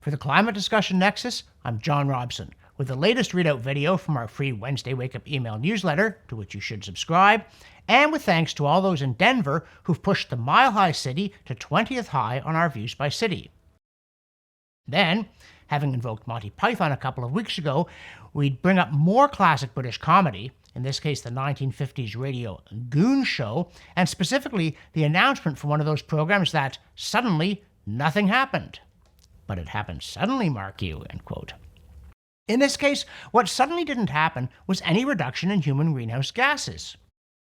For the Climate Discussion Nexus, I'm John Robson, with the latest readout video from our free Wednesday Wake Up email newsletter, to which you should subscribe, and with thanks to all those in Denver who've pushed the Mile High City to 20th high on our Views by City. Then, having invoked Monty Python a couple of weeks ago, we'd bring up more classic British comedy, in this case the 1950s radio Goon Show, and specifically the announcement from one of those programs that suddenly nothing happened. But it happened suddenly, mark you, end quote. In this case, what suddenly didn't happen was any reduction in human greenhouse gases.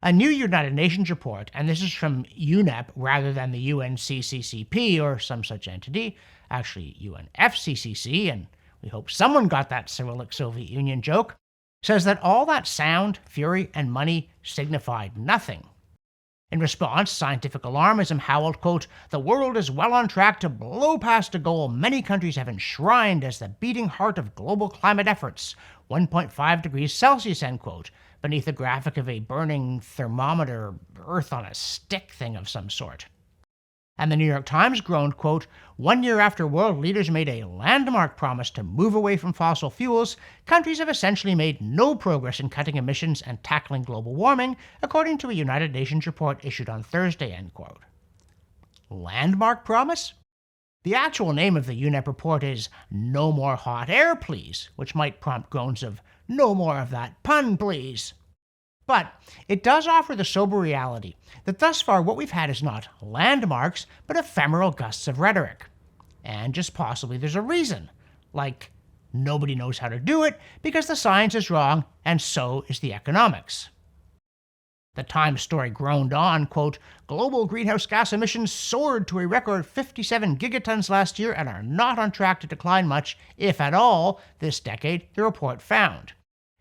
A new United Nations report, and this is from UNEP rather than the UNCCCP or some such entity, actually UNFCCC, and we hope someone got that Cyrillic Soviet Union joke, says that all that sound, fury, and money signified nothing. In response, scientific alarmism howled, quote, "The world is well on track to blow past a goal many countries have enshrined as the beating heart of global climate efforts, 1.5 degrees Celsius," end quote, beneath a graphic of a burning thermometer, Earth on a stick thing of some sort. And the New York Times groaned, quote, "1 year after world leaders made a landmark promise to move away from fossil fuels, countries have essentially made no progress in cutting emissions and tackling global warming, according to a United Nations report issued on Thursday," end quote. Landmark promise? The actual name of the UNEP report is No More Hot Air, Please, which might prompt groans of "No more of that pun, please." But it does offer the sober reality that thus far what we've had is not landmarks, but ephemeral gusts of rhetoric. And just possibly there's a reason, like nobody knows how to do it because the science is wrong and so is the economics. The Times story groaned on, quote, "Global greenhouse gas emissions soared to a record 57 gigatons last year and are not on track to decline much, if at all, this decade," the report found.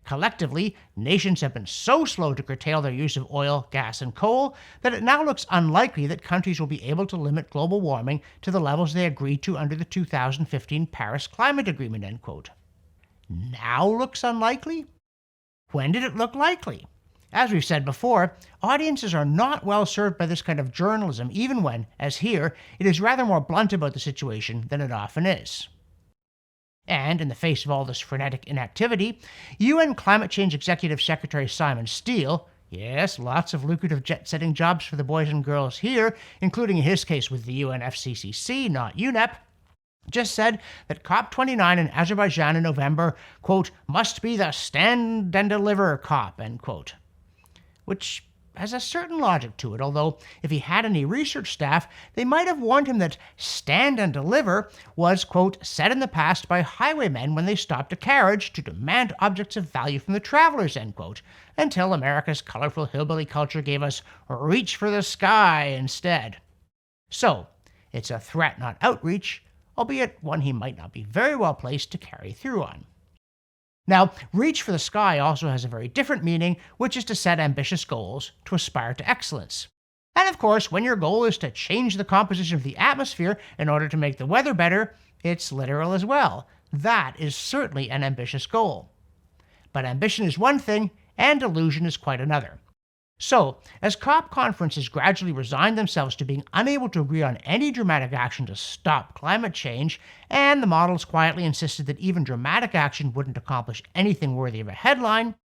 Collectively, nations have been so slow to curtail their use of oil, gas, and coal that it now looks unlikely that countries will be able to limit global warming to the levels they agreed to under the 2015 Paris Climate Agreement, end quote. Now looks unlikely? When did it look likely? As we've said before, audiences are not well served by this kind of journalism, even when, as here, it is rather more blunt about the situation than it often is. And, in the face of all this frenetic inactivity, UN Climate Change Executive Secretary Simon Steele, yes, lots of lucrative jet-setting jobs for the boys and girls here, including in his case with the UNFCCC, not UNEP, just said that COP29 in Azerbaijan in November, quote, "must be the stand and deliver COP," end quote. Which has a certain logic to it, although if he had any research staff, they might have warned him that stand and deliver was, quote, "said in the past by highwaymen when they stopped a carriage to demand objects of value from the travelers," end quote, until America's colorful hillbilly culture gave us reach for the sky instead. So, it's a threat, not outreach, albeit one he might not be very well placed to carry through on. Now, reach for the sky also has a very different meaning, which is to set ambitious goals, to aspire to excellence. And of course, when your goal is to change the composition of the atmosphere in order to make the weather better, it's literal as well. That is certainly an ambitious goal. But ambition is one thing, and delusion is quite another. So, as COP conferences gradually resigned themselves to being unable to agree on any dramatic action to stop climate change, and the models quietly insisted that even dramatic action wouldn't accomplish anything worthy of a headline,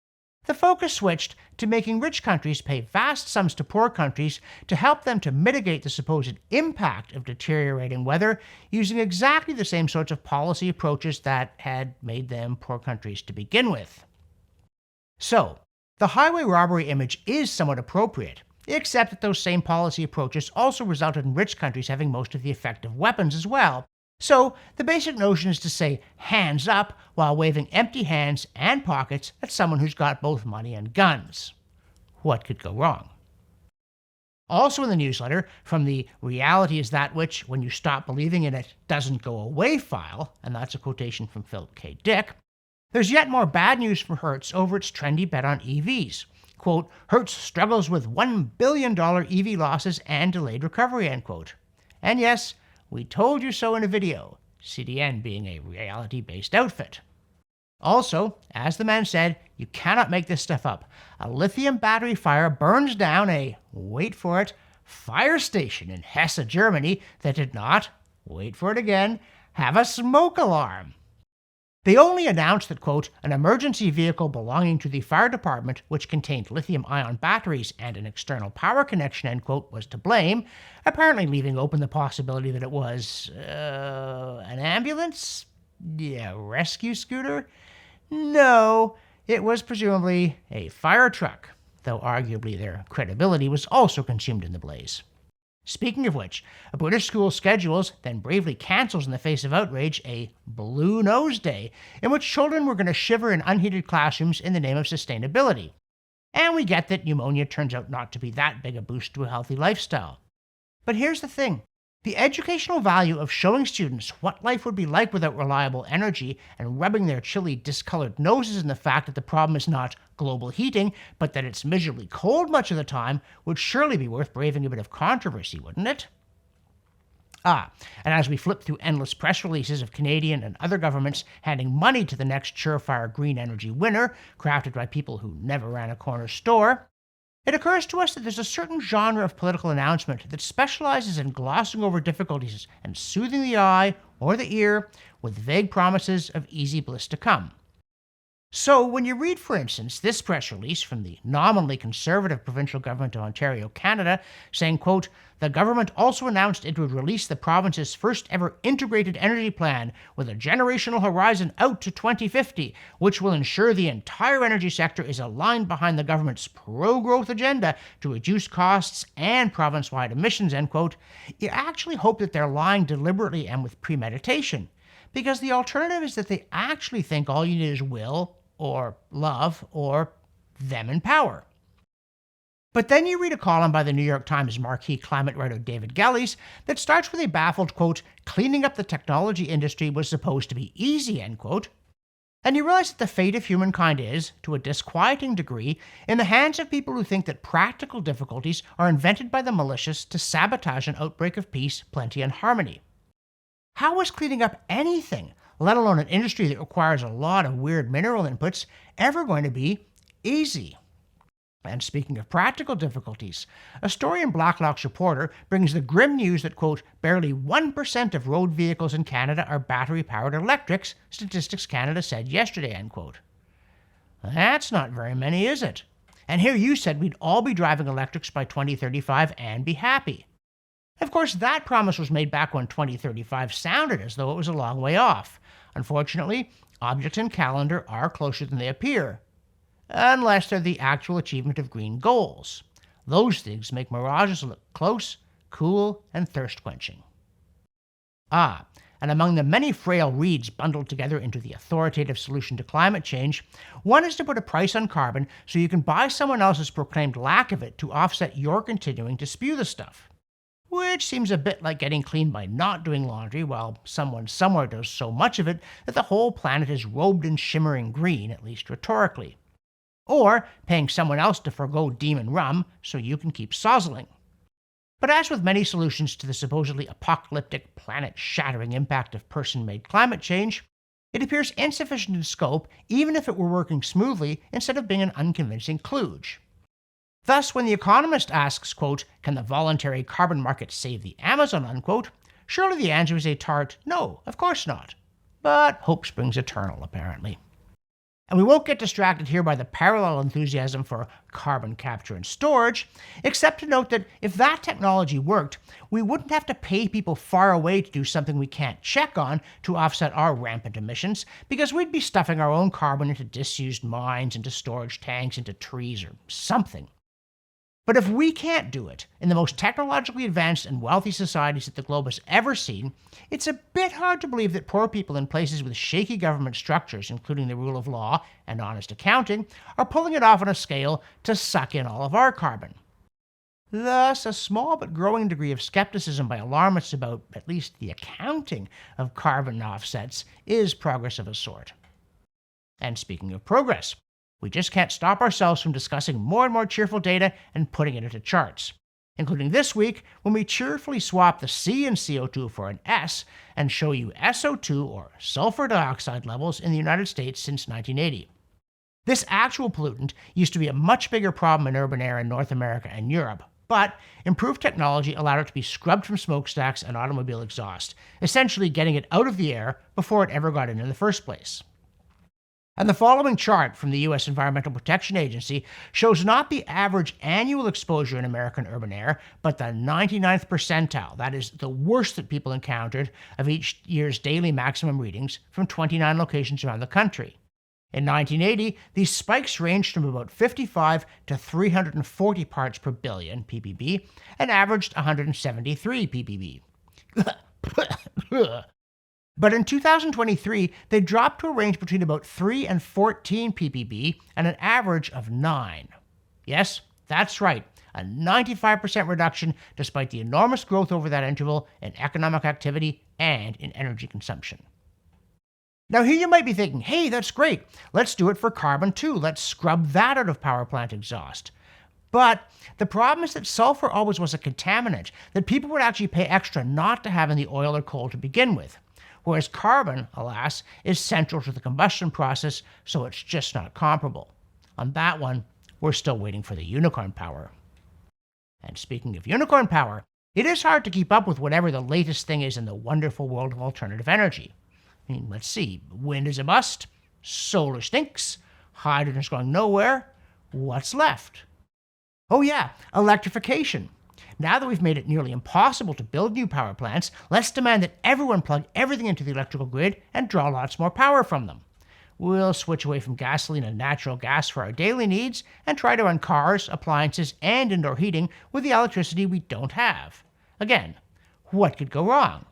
the focus switched to making rich countries pay vast sums to poor countries to help them to mitigate the supposed impact of deteriorating weather using exactly the same sorts of policy approaches that had made them poor countries to begin with. So, the highway robbery image is somewhat appropriate, except that those same policy approaches also resulted in rich countries having most of the effective weapons as well. So, the basic notion is to say hands up while waving empty hands and pockets at someone who's got both money and guns. What could go wrong? Also in the newsletter, from the "reality is that which, when you stop believing in it, doesn't go away" file, and that's a quotation from Philip K. Dick, there's yet more bad news for Hertz over its trendy bet on EVs. Quote, "Hertz struggles with $1 billion EV losses and delayed recovery," end quote. And yes, we told you so in a video, CDN being a reality-based outfit. Also, as the man said, you cannot make this stuff up. A lithium battery fire burns down a, wait for it, fire station in Hesse, Germany that did not, wait for it again, have a smoke alarm. They only announced that, quote, an emergency vehicle belonging to the fire department, which contained lithium-ion batteries and an external power connection, end quote, was to blame, apparently leaving open the possibility that it was, an ambulance? Yeah, rescue scooter? No, it was presumably a fire truck, though arguably their credibility was also consumed in the blaze. Speaking of which, a British school schedules, then bravely cancels in the face of outrage, a Blue Nose Day, in which children were going to shiver in unheated classrooms in the name of sustainability. And we get that pneumonia turns out not to be that big a boost to a healthy lifestyle. But here's the thing. The educational value of showing students what life would be like without reliable energy and rubbing their chilly, discolored noses in the fact that the problem is not global heating, but that it's miserably cold much of the time, would surely be worth braving a bit of controversy, wouldn't it? And as we flip through endless press releases of Canadian and other governments handing money to the next surefire green energy winner, crafted by people who never ran a corner store, it occurs to us that there's a certain genre of political announcement that specializes in glossing over difficulties and soothing the eye or the ear with vague promises of easy bliss to come. So when you read, for instance, this press release from the nominally conservative provincial government of Ontario, Canada, saying, quote, the government also announced it would release the province's first ever integrated energy plan with a generational horizon out to 2050, which will ensure the entire energy sector is aligned behind the government's pro-growth agenda to reduce costs and province-wide emissions, end quote, you actually hope that they're lying deliberately and with premeditation. Because the alternative is that they actually think all you need is will, or love, or them in power. But then you read a column by the New York Times marquee climate writer David Gelles that starts with a baffled, quote, cleaning up the technology industry was supposed to be easy, end quote. And you realize that the fate of humankind is, to a disquieting degree, in the hands of people who think that practical difficulties are invented by the malicious to sabotage an outbreak of peace, plenty, and harmony. How is cleaning up anything, let alone an industry that requires a lot of weird mineral inputs, ever going to be easy? And speaking of practical difficulties, a story in Blacklock's Reporter brings the grim news that, quote, barely 1% of road vehicles in Canada are battery-powered electrics, Statistics Canada said yesterday, end quote. That's not very many, is it? And here you said we'd all be driving electrics by 2035 and be happy. Of course, that promise was made back when 2035 sounded as though it was a long way off. Unfortunately, objects in calendar are closer than they appear, unless they're the actual achievement of green goals. Those things make mirages look close, cool, and thirst-quenching. And among the many frail reeds bundled together into the authoritative solution to climate change, one is to put a price on carbon so you can buy someone else's proclaimed lack of it to offset your continuing to spew the stuff. Which seems a bit like getting clean by not doing laundry while someone somewhere does so much of it that the whole planet is robed in shimmering green, at least rhetorically. Or paying someone else to forgo demon rum so you can keep sozzling. But as with many solutions to the supposedly apocalyptic, planet-shattering impact of person-made climate change, it appears insufficient in scope even if it were working smoothly instead of being an unconvincing kludge. Thus, when The Economist asks, quote, can the voluntary carbon market save the Amazon, unquote, surely the answer is a tart no, of course not. But hope springs eternal, apparently. And we won't get distracted here by the parallel enthusiasm for carbon capture and storage, except to note that if that technology worked, we wouldn't have to pay people far away to do something we can't check on to offset our rampant emissions, because we'd be stuffing our own carbon into disused mines, into storage tanks, into trees, or something. But if we can't do it in the most technologically advanced and wealthy societies that the globe has ever seen, it's a bit hard to believe that poor people in places with shaky government structures, including the rule of law and honest accounting, are pulling it off on a scale to suck in all of our carbon. Thus, a small but growing degree of skepticism by alarmists about at least the accounting of carbon offsets is progress of a sort. And speaking of progress, we just can't stop ourselves from discussing more and more cheerful data and putting it into charts, including this week when we cheerfully swap the C in CO2 for an S and show you SO2 or sulfur dioxide levels in the United States since 1980. This actual pollutant used to be a much bigger problem in urban air in North America and Europe, But improved technology allowed it to be scrubbed from smokestacks and automobile exhaust, essentially getting it out of the air before it ever got in the first place. And the following chart from the US Environmental Protection Agency shows not the average annual exposure in American urban air, but the 99th percentile, that is, the worst that people encountered of each year's daily maximum readings from 29 locations around the country. In 1980, these spikes ranged from about 55 to 340 parts per billion, ppb, and averaged 173 ppb. But in 2023, they dropped to a range between about 3 and 14 ppb and an average of 9. Yes, that's right, a 95% reduction despite the enormous growth over that interval in economic activity and in energy consumption. Now here you might be thinking, hey, that's great. Let's do it for carbon too. Let's scrub that out of power plant exhaust. But the problem is that sulfur always was a contaminant that people would actually pay extra not to have in the oil or coal to begin with. Whereas carbon, alas, is central to the combustion process, so it's just not comparable. On that one, we're still waiting for the unicorn power. And speaking of unicorn power, it is hard to keep up with whatever the latest thing is in the wonderful world of alternative energy. I mean, let's see, wind is a must, solar stinks, hydrogen's going nowhere. What's left? Oh yeah, electrification. Now that we've made it nearly impossible to build new power plants, let's demand that everyone plug everything into the electrical grid and draw lots more power from them. We'll switch away from gasoline and natural gas for our daily needs and try to run cars, appliances, and indoor heating with the electricity we don't have. Again, what could go wrong?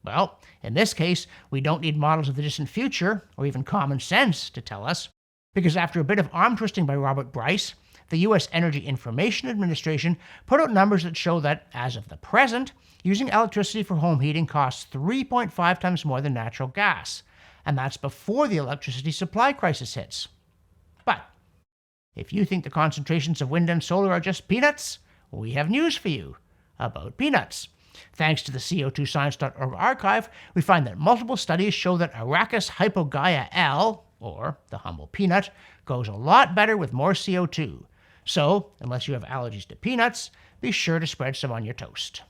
Well, in this case, we don't need models of the distant future or even common sense to tell us, because after a bit of arm twisting by Robert Bryce, the U.S. Energy Information Administration put out numbers that show that, as of the present, using electricity for home heating costs 3.5 times more than natural gas, and that's before the electricity supply crisis hits. But if you think the concentrations of wind and solar are just peanuts, we have news for you about peanuts. Thanks to the CO2science.org archive, we find that multiple studies show that Arachis hypogaea L, or the humble peanut, goes a lot better with more CO2. So, unless you have allergies to peanuts, be sure to spread some on your toast.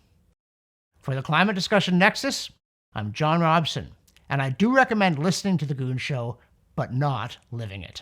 For the Climate Discussion Nexus, I'm John Robson, and I do recommend listening to The Goon Show, but not living it.